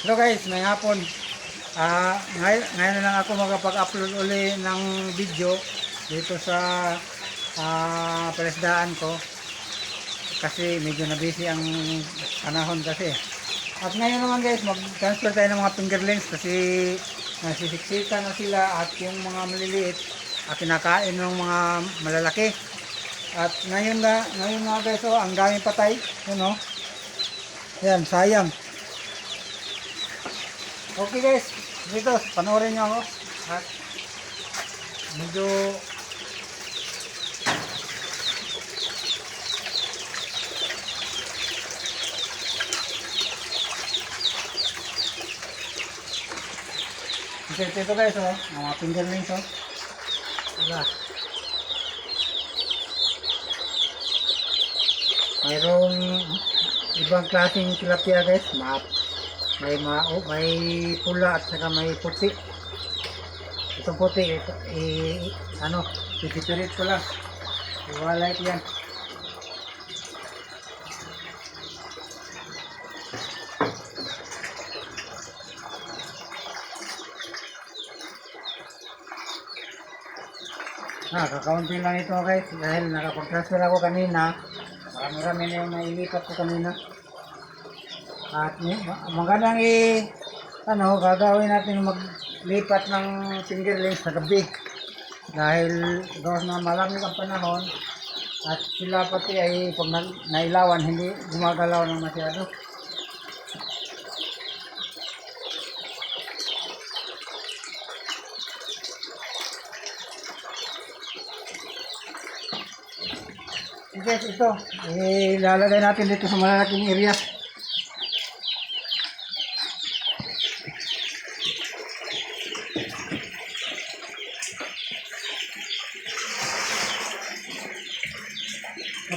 Hello guys, may hapon. Ngayon na lang ako makapag-upload uli ng video dito sa palesdaan ko kasi medyo na busy ang panahon kasi. At ngayon naman guys, mag-transfer tayo ng mga fingerlings kasi nasisiksika na sila at yung mga maliliit at kinakain ng mga malalaki. At ngayon na guys, ang daming patay. Yun, yan, sayang. Okay guys, dito, panoorin nyo ako. At medyo ito guys, mga fingerlings, diba? Mayroong ibang klaseng tilapia guys, may pula at saka may puti. Itong puti, pipipirit ko lang. Iwalay ko yan. Kakaunti lang ito guys dahil nakapag-transfer ako kanina. Marami na yung nailipat ko kanina. At magandang gagawin natin maglipat ng fingerlings sa gabi. Dahil doon na malamig ang panahon at sila pati ay pag nailawan hindi gumagalaw ng masyado. Guys, ito ilalagay natin dito sa malalaking area.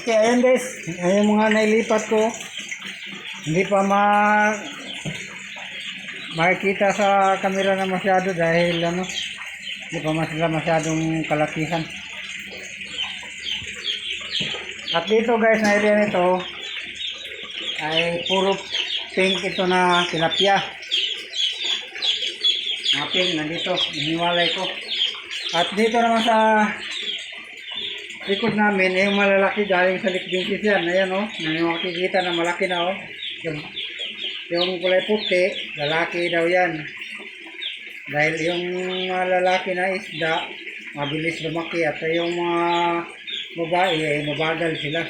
Okay, ayan guys, ayan mga nailipat ko. Hindi pa makikita sa camera na masyado dahil hindi pa sila masyadong kalakihan. At dito guys, na area nito ay puro pink ito na tilapia. Mga pink nandito, iniwalay ko. At dito naman sa likod namin, yung malalaki galing sa Lake Vinces yan. Ayan yung makikita na malaki na yung kulay puti, lalaki daw yan. Dahil yung malalaki na isda, mabilis lumaki. At yung mga babae ay mabagal sila.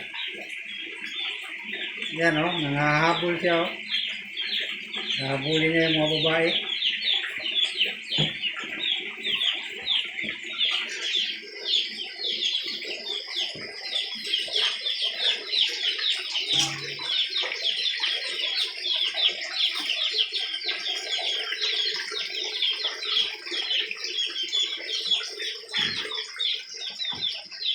Yan nangahabol siya nahabulin niya yung mga babae.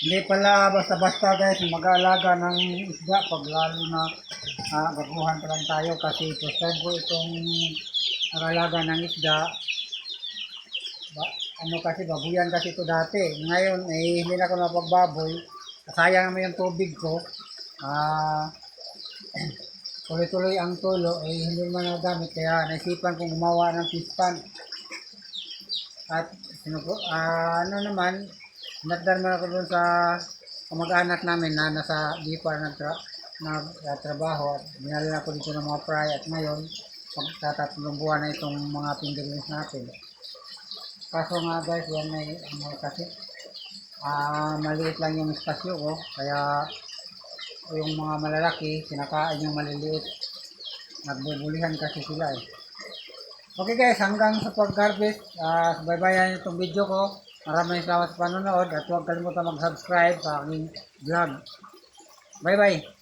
Hindi pala basta-basta guys mag-aalaga ng isda pag lalo na baguhan pa lang tayo kasi first time ko itong mag-aalaga ng isda. Kasi babuyan kasi ito dati. Ngayon hindi na ako napagbaboy. Sayang naman yung tubig ko. Tuloy-tuloy ang tulo hindi man nagamit kaya naisipan kong gumawa ng fish pond. At naman nagdarman ako doon sa kamag-anak namin na nasa Bipar nagtrabaho at binalala ko dito ng mga fry at ngayon magtatatlong buwan na itong mga fingerlings natin. Kaso nga guys, yan kasi maliit lang yung espasyo ko kaya yung mga malalaki sinakain yung maliliit, nagbubulihan kasi sila Okay guys, hanggang sa pag-harvest, subaybayan itong video ko. Maraming salamat sa panonood at huwag kalimutan mag-subscribe sa aking vlog. Bye bye!